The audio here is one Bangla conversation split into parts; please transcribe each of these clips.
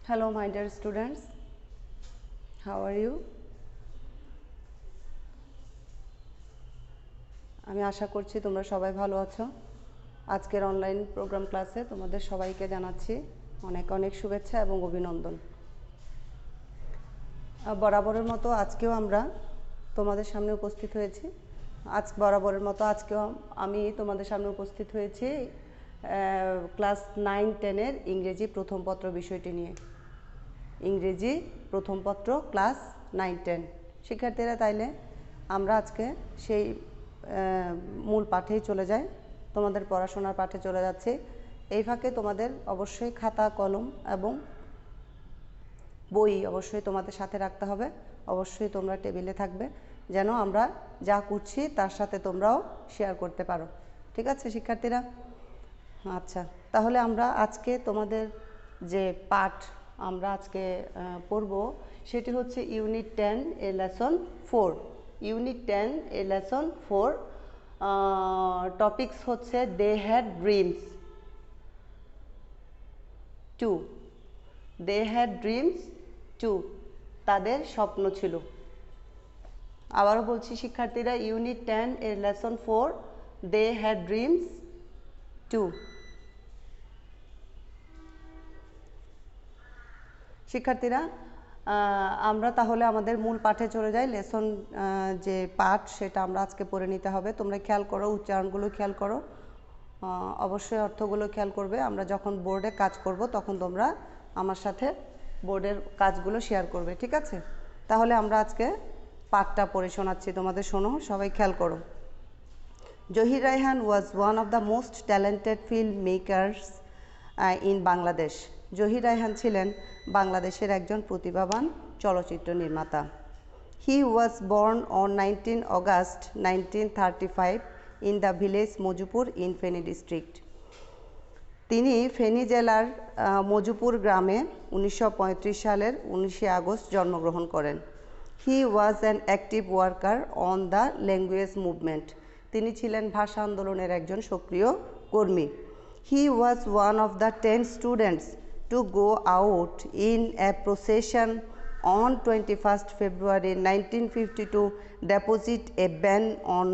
Hello my dear students, how are you? আমি আশা করছি তোমরা সবাই ভালো আছো। আজকের অনলাইন প্রোগ্রাম ক্লাসে তোমাদের সবাইকে জানাচ্ছি অনেক অনেক শুভেচ্ছা এবং অভিনন্দন। বরাবরের মতো আজকেও আমরা তোমাদের সামনে উপস্থিত হয়েছি। বরাবরের মতো আজকেও আমি তোমাদের সামনে উপস্থিত হয়েছি ক্লাস 9-10-এর ইংরেজি প্রথম পত্র বিষয়টি নিয়ে। ইংরেজি প্রথম পত্র ক্লাস 9-10 শিক্ষার্থীরা, তাইলে আমরা আজকে সেই মূল পাঠেই চলে যাই, তোমাদের পড়াশোনার পাঠে চলে যাচ্ছে। এই ফাঁকে তোমাদের অবশ্যই খাতা কলম এবং বই অবশ্যই তোমাদের সাথে রাখতে হবে। অবশ্যই তোমরা টেবিলে থাকবে যেন আমরা যা করছি তার সাথে তোমরাও শেয়ার করতে পারো। ঠিক আছে শিক্ষার্থীরা? আচ্ছা, তাহলে আমরা আজকে তোমাদের যে পাঠ আমরা আজকে পড়ব সেটি হচ্ছে ইউনিট 10 এর লেসন 4। ইউনিট 10 এর লেসন 4 টপিকস হচ্ছে they had dreams 2। They had dreams 2, তাদের স্বপ্ন ছিল। আবারও বলছি শিক্ষার্থীরা, ইউনিট 10 এর লেসন 4 দে হ্যাড ড্রিমস 2। শিক্ষার্থীরা, আমরা তাহলে আমাদের মূল পাঠে চলে যাই। লেসন যে পাঠ সেটা আমরা আজকে পড়ে নিতে হবে। তোমরা খেয়াল করো, উচ্চারণগুলো খেয়াল করো, অবশ্যই অর্থগুলো খেয়াল করবে। আমরা যখন বোর্ডে কাজ করব তখন তোমরা আমার সাথে বোর্ডের কাজগুলো শেয়ার করবে, ঠিক আছে? তাহলে আমরা আজকে পাঠটা পড়ে শোনাচ্ছি, তোমাদের শোনো, সবাই খেয়াল করো। Zahir Raihan was one of the most talented film makers in Bangladesh. Zahir Raihan ছিলেন বাংলাদেশের একজন প্রতিভাবান চলচ্চিত্র নির্মাতা। He was born on 19 August 1935 in the village Majupur in Feni district. তিনি ফেনী জেলার মজুপুর গ্রামে 1935 সালের 19 আগস্ট জন্মগ্রহণ করেন। He was an active worker on the language movement. তিনি ছিলেন ভাষা আন্দোলনের একজন সক্রিয় কর্মী। He was one of the 10 students to go out in a procession on 21st February 1952 deposit a ban on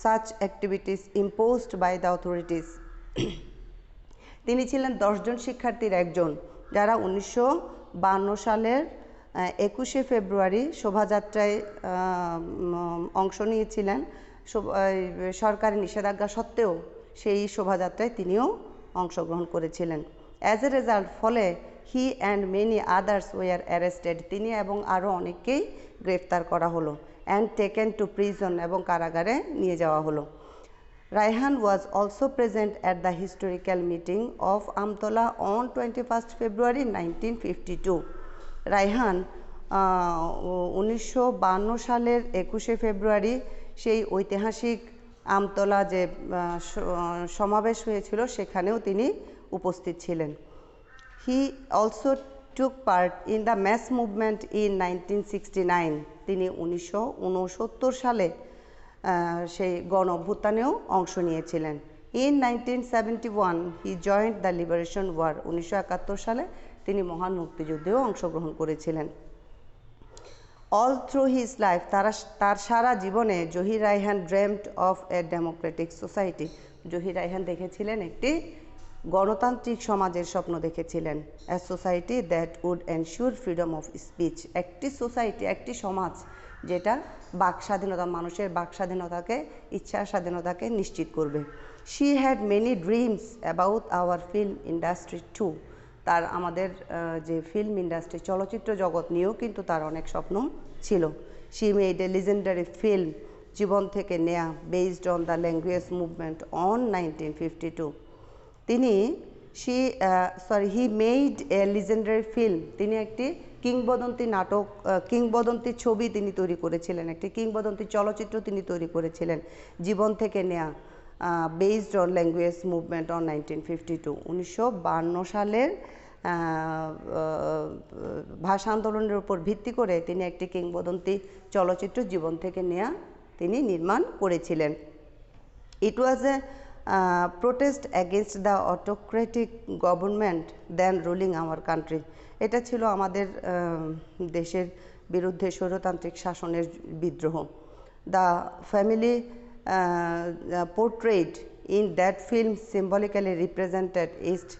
such activities imposed by the authorities. তিনি ছিলেন 10 জন শিক্ষার্থীর একজন যারা 1952 সালের 21শে ফেব্রুয়ারি শোভাযাত্রায় অংশ নিয়েছিলেন। সরকারি নিষেধাজ্ঞা সত্ত্বেও সেই শোভাযাত্রায় তিনিও অংশগ্রহণ করেছিলেন। অ্যাজ এ রেজাল্ট, ফলে he and many others war arrested, তিনি এবং আরও অনেককেই গ্রেফতার করা হলো। অ্যান্ড টেকেন টু প্রিজন, এবং কারাগারে নিয়ে যাওয়া হলো। Raihan was also present at the historical meeting of Amtala on 21st February 1952। Raihan 1952 সালের 21শে ফেব্রুয়ারি সেই ঐতিহাসিক আমতলা যে সমাবেশ হয়েছিল সেখানেও তিনি উপস্থিত ছিলেন। He also took part in the mass movement in 1969। তিনি 1969 সালে সেই গণ অভ্যুত্থানেও অংশ নিয়েছিলেন। In 1971 he joined the liberation war. 1971 সালে তিনি মহান মুক্তিযুদ্ধেও অংশগ্রহণ করেছিলেন। অল থ্রু হিজ লাইফ, তার সারা জীবনে Zahir Raihan dreamed of a democratic society. Zahir Raihan দেখেছিলেন একটি গণতান্ত্রিক সমাজের স্বপ্ন দেখেছিলেন। A society that would ensure freedom of speech. একটি সোসাইটি, একটি সমাজ যেটা বাক স্বাধীনতা, মানুষের বাক স্বাধীনতাকে, ইচ্ছা স্বাধীনতাকে নিশ্চিত করবে। She had many dreams about our film industry too. তার আমাদের যে ফিল্ম ইন্ডাস্ট্রি, চলচ্চিত্র জগৎ নিয়েও কিন্তু তার অনেক স্বপ্ন ছিল। She made a legendary film, জীবন থেকে নেয়া, based on the language movement on 1952। He made a legendary film, তিনি একটি কিংবদন্তি নাটক, কিংবদন্তি ছবি তিনি তৈরি করেছিলেন, একটি কিংবদন্তি চলচ্চিত্র তিনি তৈরি করেছিলেন, জীবন থেকে নেয়া, based on language movement on 1952। 1952 সালের ভাষা আন্দোলনের উপর ভিত্তি করে তিনি একটি কিংবদন্তি চলচ্চিত্র জীবন থেকে নেয়া তিনি নির্মাণ করেছিলেন। It was a protest against the autocratic government then ruling our country. এটা ছিল আমাদের দেশের বিরুদ্ধে স্বৈরতান্ত্রিক শাসনের বিদ্রোহ। The family portrayed in that film symbolically represented East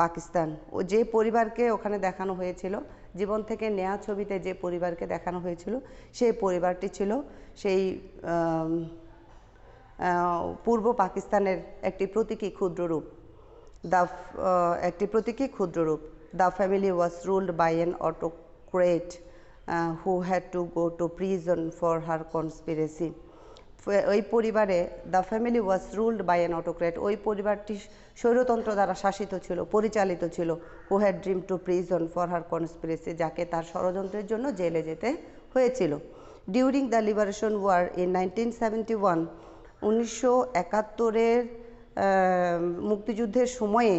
Pakistan. ও যে পরিবারকে ওখানে দেখানো হয়েছিল, জীবন থেকে নেয়া ছবিতে যে পরিবারকে দেখানো হয়েছিল, সেই পরিবারটি ছিল সেই পূর্ব পাকিস্তানের একটি প্রতীকী ক্ষুদ্ররূপ। The family was ruled by an autocrat who had to go to prison for her conspiracy. ওই পরিবারে the family was ruled by an autocrat, ওই পরিবারটি স্বৈরতন্ত্র দ্বারা শাসিত ছিল, পরিচালিত ছিল। Who had dream to prison for her conspiracy, যাকে তার ষড়যন্ত্রের জন্য জেলে যেতে হয়েছিল। During the liberation war in 1971, 1971-এর মুক্তিযুদ্ধের সময়ে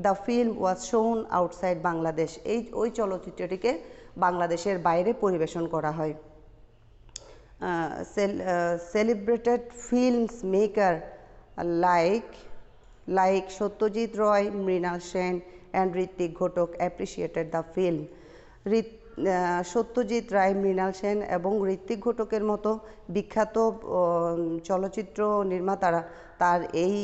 দ্য ফিল্ম ওয়াজ শোন আউটসাইড বাংলাদেশ। ওই চলচ্চিত্রটিকে বাংলাদেশের বাইরে পরিবেশন করা হয়। Celebrated films maker like Satyajit Roy, Mrinal Sen and Hrithik Ghatak appreciated the film. Satyajit Ray, Mrinal Sen এবং ঋত্বিক ঘটকের মতো বিখ্যাত চলচ্চিত্র নির্মাতারা তার এই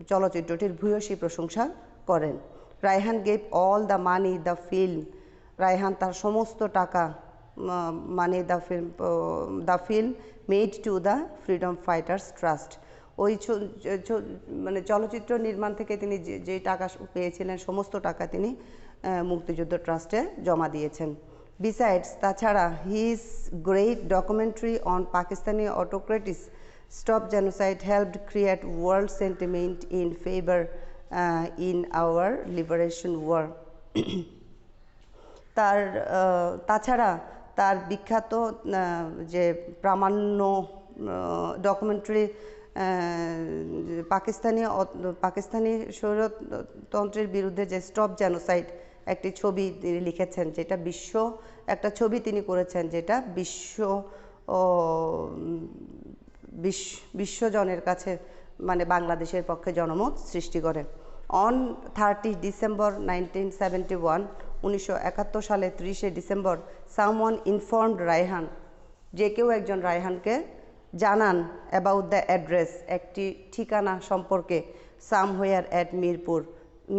চলচ্চিত্রটির ভূয়সী প্রশংসা করেন। Raihan gave all the money the film, Raihan তার সমস্ত টাকা মানে the film made to the freedom fighters trust. ওই মানে চলচ্চিত্র নির্মাণ থেকে তিনি যে টাকা পেয়েছিলেন, সমস্ত টাকা তিনি মুক্তিযুদ্ধ ট্রাস্টে জমা দিয়েছেন। বিসাইডস, তাছাড়া his great documentary on Pakistani autocracies stop genocide helped create world sentiment in favour in our liberation war. তাছাড়া তার বিখ্যাত যে প্রামাণ্য ডকুমেন্টারি পাকিস্তানি স্বৈরতন্ত্রের বিরুদ্ধে যে স্টপ জেনোসাইড একটি ছবি তিনি লিখেছেন, যেটা একটা ছবি তিনি করেছেন, যেটা বিশ্বজনের কাছে মানে বাংলাদেশের পক্ষে জনমত সৃষ্টি করে। অন 30 ডিসেম্বর 1971, 1971 সালে 30 ডিসেম্বর, সামওয়ান ইনফর্মড রায়হান, যে কেউ একজন রায়হানকে জানান অ্যাবাউট দ্য অ্যাড্রেস, একটি ঠিকানা সম্পর্কে, সামহোয়ার অ্যাট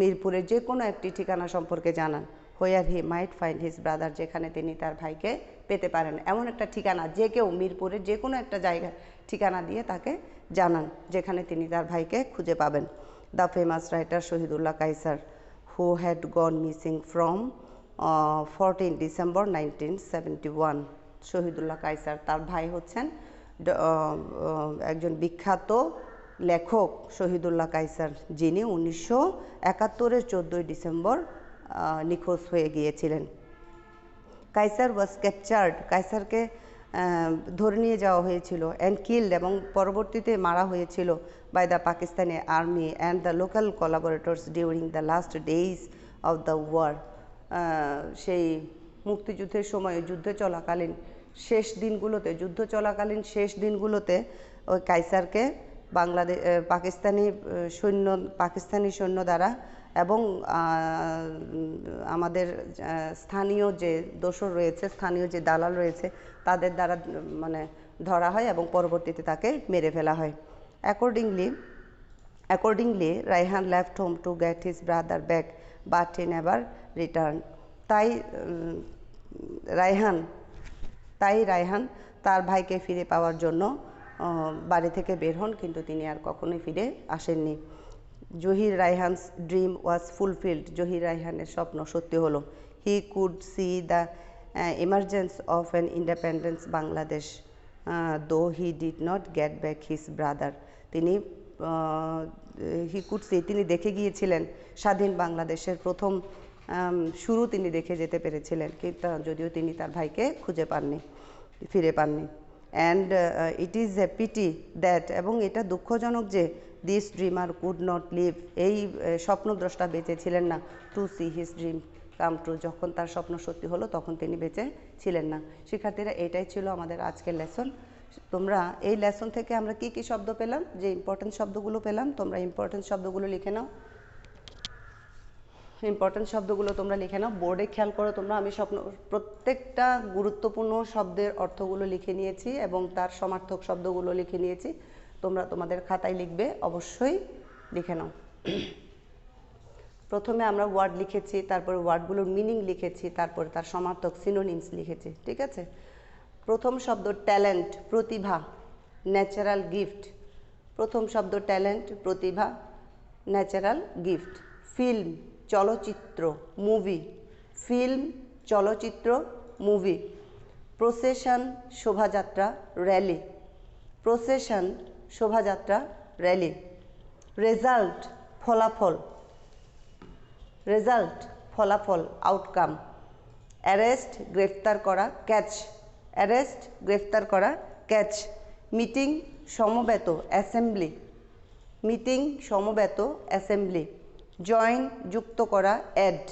মিরপুরের যে কোনো একটি ঠিকানা সম্পর্কে জানান। হোয়ার হি মাইট ফাইন্ড হিজ ব্রাদার, যেখানে তিনি তার ভাইকে পেতে পারেন, এমন একটা ঠিকানা যে কেউ মিরপুরের যে কোনো একটা জায়গায় ঠিকানা দিয়ে তাকে জানান যেখানে তিনি তার ভাইকে খুঁজে পাবেন। The famous writer Shahidullah Kaiser, who had gone missing from 14 December 1971। Shahidullah Kaiser, তার ভাই হচ্ছেন একজন বিখ্যাত লেখক শহীদুল্লাহ কায়সার, যিনি 1971-এর 14 ডিসেম্বর নিখোঁজ হয়ে গিয়েছিলেন। কায়সার ওয়াজ ক্যাপচার্ড, কায়সারকে ধরে নিয়ে যাওয়া হয়েছিল, অ্যান্ড কিল্ড, এবং পরবর্তীতে মারা হয়েছিল, by the Pakistani army and the local collaborators during the last days of the war. সেই মুক্তিযুদ্ধের সময়ে যুদ্ধ চলাকালীন শেষ দিনগুলোতে ওই কায়সারকে পাকিস্তানি সৈন্য দ্বারা এবং আমাদের স্থানীয় যে দোসর রয়েছে, স্থানীয় যে দালাল রয়েছে, তাদের দ্বারা মানে ধরা হয় এবং পরবর্তীতে তাকে মেরে ফেলা হয়। Accordingly, Raihan left home to get his brother back, but he never returned. তাই রায়হান তার ভাইকে ফিরে পাওয়ার জন্য বাড়ি থেকে বের হন, কিন্তু তিনি আর কখনোই ফিরে আসেননি। Zahir Raihan's dream was fulfilled, Zahir রায়হানের স্বপ্ন সত্যি হলো। He could see the emergence of an independent Bangladesh, though he did not get back his brother. তিনি দেখে গিয়েছিলেন স্বাধীন বাংলাদেশের প্রথম শুরু তিনি দেখে যেতে পেরেছিলেন, কিন্তু যদিও তিনি তার ভাইকে ফিরে পাননি। And it is a pity that, এবং এটা দুঃখজনক যে this dreamer could not live, এই স্বপ্নদ্রষ্টা বেঁচে ছিলেন না, to see his dream come true, যখন তার স্বপ্ন সত্যি হলো তখন তিনি বেঁচে ছিলেন না। শিক্ষার্থীরা, এটাই ছিল আমাদের আজকের লেসন। তোমরা এই লেসন থেকে আমরা কি কি শব্দ পেলাম, যে ইম্পর্টেন্ট শব্দগুলো পেলাম, তোমরা ইম্পর্টেন্ট শব্দগুলো লিখে নাও। ইম্পর্টেন্ট শব্দগুলো তোমরা লিখে নাও, বোর্ডে খেয়াল করো তোমরা। আমি প্রত্যেকটা গুরুত্বপূর্ণ শব্দের অর্থগুলো লিখে নিয়েছি এবং তার সমার্থক শব্দগুলো লিখে নিয়েছি। তোমরা তোমাদের খাতায় লিখবে, অবশ্যই লিখে নাও। প্রথমে আমরা ওয়ার্ড লিখেছি, তারপরে ওয়ার্ডগুলোর মিনিং লিখেছি, তারপরে তার সমার্থক সিনোনিমস লিখেছি, ঠিক আছে। প্রথম শব্দ ট্যালেন্ট, প্রতিভা, ন্যাচারাল গিফট। প্রথম শব্দ ট্যালেন্ট, প্রতিভা, ন্যাচারাল গিফট। ফিল্ম, চলচ্চিত্র, মুভি। ফিল্ম, চলচ্চিত্র, মুভি। প্রসেশন, শোভাযাত্রা, র্যালি। প্রসেশন, শোভাযাত্রা, র্যালি। রেজাল্ট, ফলাফল। রেজাল্ট, ফলাফল, আউটকাম। অ্যারেস্ট, গ্রেফতার করা, ক্যাচ। অ্যারেস্ট, গ্রেফতার করা, ক্যাচ। মিটিং, সমবেত, অ্যাসেম্বলি। মিটিং, সমবেত, অ্যাসেম্বলি। জয়েন, যুক্ত করা, অ্যাড।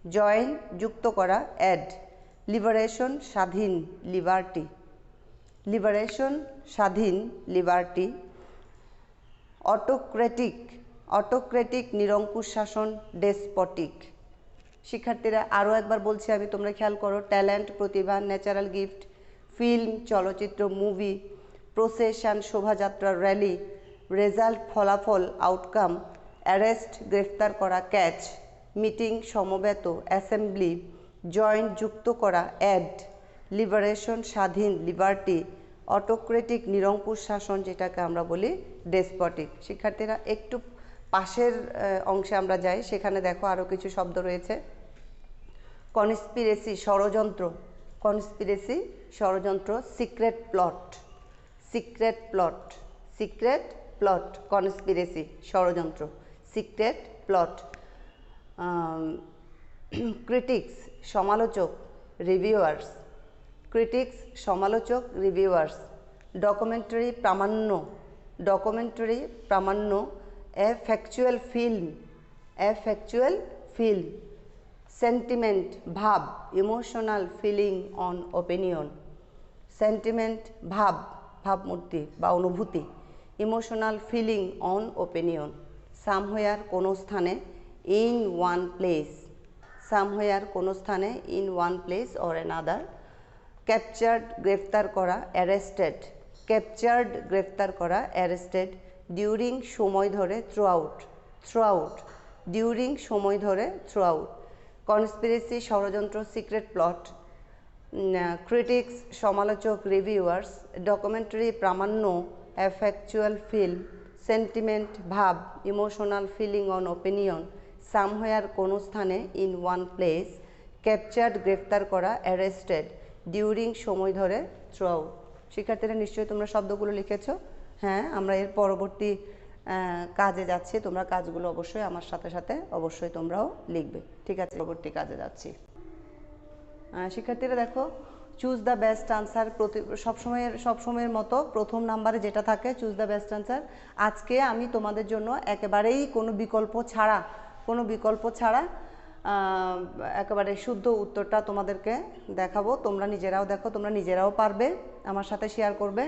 জয়েন, যুক্ত করা, অ্যাড। লিবারেশন, স্বাধীন, লিবার্টি। লিবারেশন, স্বাধীন, লিবার্টি। অটোক্রেটিক, অটোক্রেটিক, নিরঙ্কুশ শাসন, ডেসপটিক। শিক্ষার্থীরা আরও একবার বলছি আমি, তোমরা খেয়াল করো। ট্যালেন্ট, প্রতিভা, ন্যাচারাল গিফট। ফিল্ম, চলচ্চিত্র, মুভি। প্রসেশন, শোভাযাত্রা, র্যালি। রেজাল্ট, ফলাফল, আউটকাম। অ্যারেস্ট, গ্রেফতার করা, ক্যাচ। মিটিং, সমবেত, অ্যাসেম্বলি। জয়েন্ট, যুক্ত করা, অ্যাড। লিবারেশন, স্বাধীন, লিবার্টি। অটোক্রেটিক, নিরঙ্কুশ শাসন, যেটাকে আমরা বলি ডেসপটিক। শিক্ষার্থীরা একটু পাশের অংশে আমরা যাই, সেখানে দেখো আরও কিছু শব্দ রয়েছে। কনস্পিরেসি, ষড়যন্ত্র। কনস্পিরেসি, ষড়যন্ত্র। Secret plot. Secret plot. Secret plot, conspiracy, ষড়যন্ত্র। Secret plot. ক্রিটিক্স, সমালোচক, রিভিউয়ার্স। ক্রিটিক্স, সমালোচক, রিভিউয়ার্স। ডকুমেন্টারি, প্রামাণ্য। ডকুমেন্টারি, প্রামাণ্য। A factual film. A factual film. Sentiment, ভাব, emotional feeling on opinion. Sentiment, ভাব, ভাবমূর্তি বা অনুভূতি। Emotional feeling on opinion. Somewhere, কোনো স্থানে। In one place. সামহোয়ার, কোনো স্থানে। In one place or another. Captured, গ্রেফতার করা, অ্যারেস্টেড। ক্যাপচার্ড, গ্রেফতার করা, অ্যারেস্টেড। ডিউরিং, সময় ধরে, throughout. Throughout. During, সময় ধরে, থ্রু আউট। কনস্পিরেসি, ষড়যন্ত্র, সিক্রেট প্লট। ক্রিটিক্স, সমালোচক, রিভিউয়ার্স। ডকুমেন্টারি, প্রামাণ্য, এ ফ্যাকচুয়াল ফিল্ম। সেন্টিমেন্ট, ভাব, emotional feeling on opinion. Somewhere, কোনো স্থানে। In one place. ক্যাপচার্ড, গ্রেফতার করা, অ্যারেস্টেড। ডিউরিং, সময় ধরে, থ্রু আউট। শিক্ষার্থীরা নিশ্চয়ই তোমরা শব্দগুলো লিখেছো। হ্যাঁ, আমরা এর পরবর্তী কাজে যাচ্ছি। তোমরা কাজগুলো অবশ্যই আমার সাথে সাথে অবশ্যই তোমরাও লিখবে, ঠিক আছে। পরবর্তী কাজে যাচ্ছি। শিক্ষার্থীরা দেখো, চুজ দ্য বেস্ট আনসার। সবসময়ের মতো প্রথম নাম্বারে যেটা থাকে, চুজ দ্য বেস্ট আনসার। আজকে আমি তোমাদের জন্য একেবারেই কোনো বিকল্প ছাড়া একেবারে শুদ্ধ উত্তরটা তোমাদেরকে দেখাবো। তোমরা নিজেরাও দেখো, তোমরা নিজেরাও পারবে, আমার সাথে শেয়ার করবে।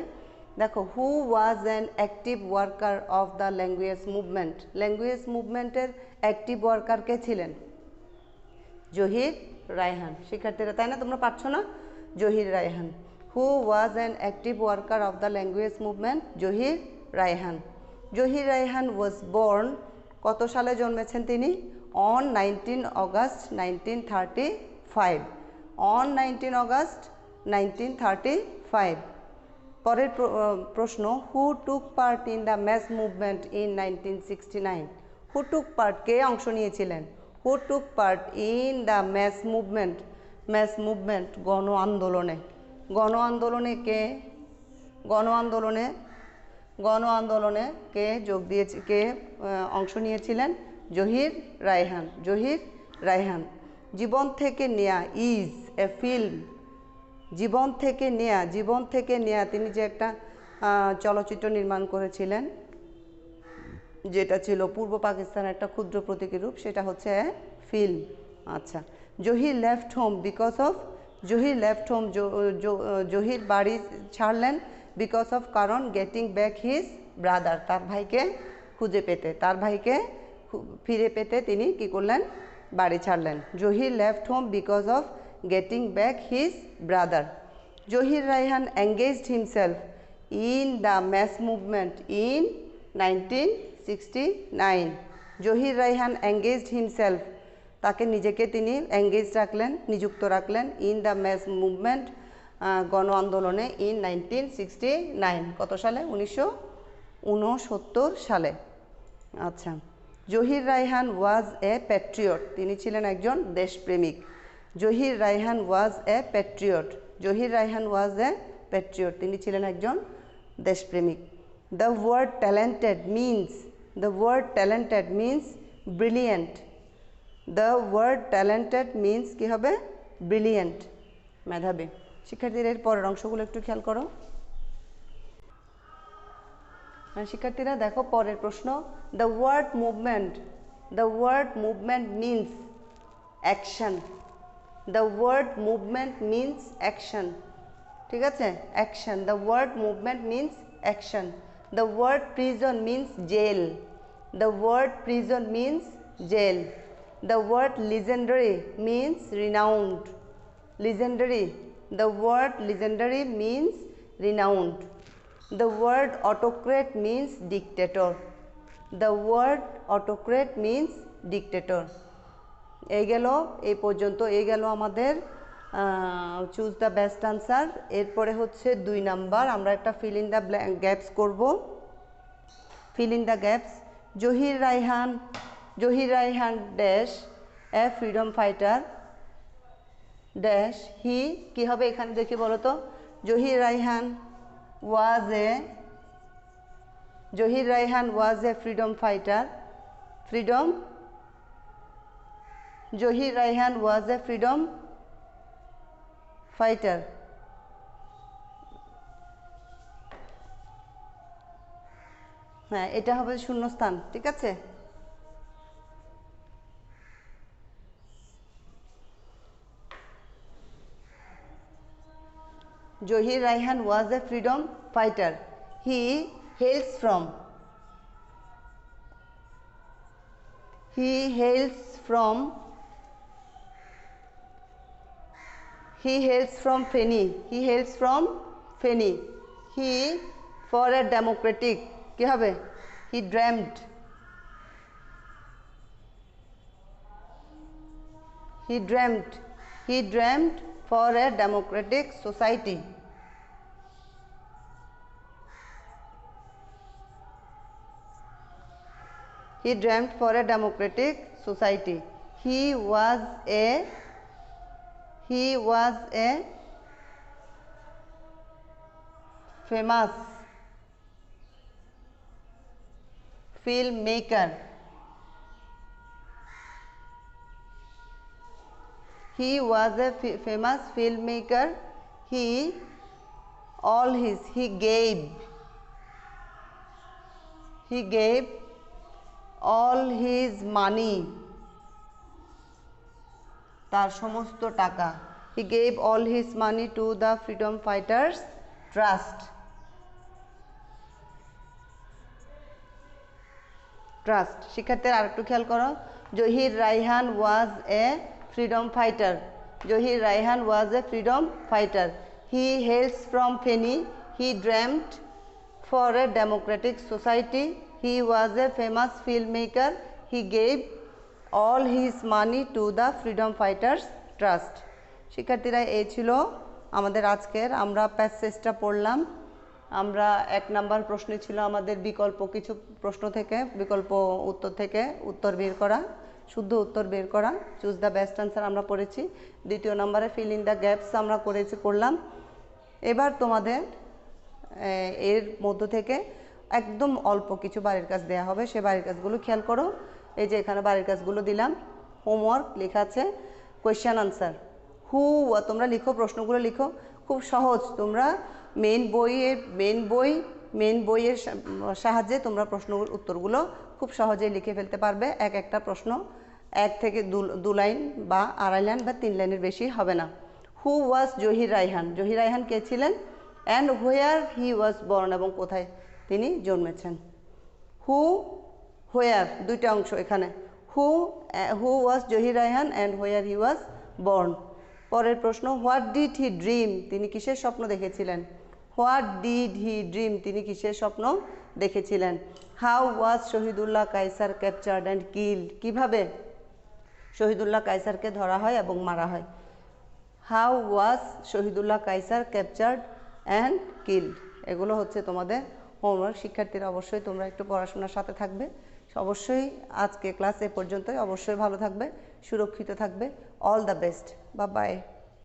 দেখো, who was an active worker of the language movement. Language মুভমেন্টের অ্যাক্টিভ ওয়ার্কার কে ছিলেন? জহির রায়হান। শিক্ষার্থীরা, তাই না? তোমরা পারছো না? Zahir Raihan. Who was an active worker of the language movement? Zahir Raihan. Zahir Raihan was born, কত সালে জন্মেছেন তিনি? On 19 August 1935। On 19 August 1935। পরের প্রশ্ন, who took part in the mass movement in 1969? Who took part, কে অংশ নিয়েছিলেন? Who took part in the mass movement? Mass movement, গণ আন্দোলনে। গণ আন্দোলনে কে? গণ আন্দোলনে কে যোগ দিয়েছে, কে অংশ নিয়েছিলেন? জহির রায়হান। জহির রায়হান। জীবন থেকে নেয়া ইজ এ ফিল্ম। জীবন থেকে নেয়া, তিনি যে একটা চলচ্চিত্র নির্মাণ করেছিলেন, যেটা ছিল পূর্ব পাকিস্তানের একটা ক্ষুদ্র প্রতীকী-রূপ, সেটা হচ্ছে ফিল্ম। আচ্ছা। Zahir left home because of? Zahir left home, Zahir বাড়ি ছাড়লেন বিকজ অফ কারণ গেটিং ব্যাক হিজ ব্রাদার, তার ভাইকে খুঁজে পেতে, তার ভাইকে ফিরে পেতে তিনি কি করলেন, বাড়ি ছাড়লেন। Zahir left home because of getting back his brother. Zahir Raihan engaged himself in the mass movement in 1969। Zahir Raihan engaged himself, তাকে নিজেকে তিনি এঙ্গেজ রাখলেন, নিযুক্ত রাখলেন, ইন দ্য ম্যাস মুভমেন্ট গণ আন্দোলনে, ইন 1969, কত সালে, 1969 সালে। আচ্ছা, Zahir Raihan was a patriot, তিনি ছিলেন একজন দেশপ্রেমিক। Zahir Raihan was a patriot, Zahir Raihan was a patriot, তিনি ছিলেন একজন দেশপ্রেমিক। The word talented means, the word talented means brilliant, the word talented means কী হবে, ব্রিলিয়েন্ট, মেধাবী। শিক্ষার্থীরা এর পরের অংশগুলো একটু খেয়াল করো। শিক্ষার্থীরা দেখো পরের প্রশ্ন, the word movement, the word movement means action, the word movement means action, ঠিক আছে, action, the word movement means action. The word prison means jail, the word prison means jail. The word legendary means renowned, legendary, the word legendary means renowned. The word autocrat means dictator, the word autocrat means dictator. এই গেল, এই পর্যন্ত এই গেল আমাদের চুজ দ্য বেস্ট আনসার। এরপরে হচ্ছে 2 নাম্বার, আমরা একটা ফিল ইন দ্য গ্যাপস করব। Fill in the gaps, Zahir Raihan dash a freedom fighter dash he, কী হবে এখানে দেখি বলো তো, Zahir Raihan was a freedom fighter, freedom, Zahir Raihan was a freedom fighter. হ্যাঁ, এটা হবে শূন্যস্থান, ঠিক আছে। Johir Raihan was a freedom fighter. He hails from Feni. He for a democratic, কি হবে, he dreamt for a democratic society. He dreamt for a democratic society. He was a famous filmmaker. He was a famous filmmaker. He gave all his money, তার সমস্ত টাকা, he gave all his money to the freedom fighters trust. শিক্ষার্থীরা আরেকটু খেয়াল করো, Zahir Raihan was a freedom fighter, Zahir Raihan was a freedom fighter. He hails from Feni, he dreamed for a democratic society, he was a famous filmmaker, he gave all his money to the freedom fighters trust. শিক্ষার্থীরা এই ছিল আমাদের আজকের, আমরা প্যাসেজটা পড়লাম। আমরা 1 নাম্বার প্রশ্নে ছিল আমাদের বিকল্প কিছু প্রশ্ন থেকে, বিকল্প উত্তর থেকে উত্তর বের করা, শুদ্ধ উত্তর বের করা, চুজ দ্য বেস্ট আনসার আমরা পড়েছি। 2 নম্বরে ফিল ইন দ্য গ্যাপস আমরা করলাম। এবার তোমাদের এর মধ্য থেকে একদম অল্প কিছু বাড়ির কাজ দেওয়া হবে, সে বাড়ির কাজগুলো খেয়াল করো। এই যে এখানে বাড়ির কাজগুলো দিলাম, হোমওয়ার্ক লেখা আছে, কোয়েশ্চেন আনসার। তোমরা লিখো, প্রশ্নগুলো লিখো, খুব সহজ। তোমরা মেন বইয়ের সাহায্যে তোমরা প্রশ্নগুলোর উত্তরগুলো খুব সহজেই লিখে ফেলতে পারবে। একটা প্রশ্ন 1 থেকে 2 লাইন বা 2.5 লাইন বা 3 লাইনের বেশি হবে না। হু ওয়াজ জহির রায়হান? জহির রায়হান কে ছিলেন? And where he was born, এবং কোথায় তিনি জন্মেছেন। হু হোয়ার দুইটা অংশ এখানে, who was Zahir Raihan and where he was born. পরের প্রশ্ন, হোয়াট ডিড হি ড্রিম, তিনি কিসের স্বপ্ন দেখেছিলেন। হোয়াট ডিড হি ড্রিম, তিনি কিসের স্বপ্ন দেখেছিলেন। How was Shahidullah Kaiser captured and killed, কীভাবে শহীদুল্লাহ কায়সারকে ধরা হয় এবং মারা হয়। How was Shahidullah Kaiser captured and killed. এগুলো হচ্ছে তোমাদের হোমওয়ার্ক। শিক্ষার্থীরা অবশ্যই তোমরা একটু পড়াশোনার সাথে থাকবে। অবশ্যই আজকে ক্লাস এ পর্যন্তই। অবশ্যই ভালো থাকবে, সুরক্ষিত থাকবে। All the best, bye bye.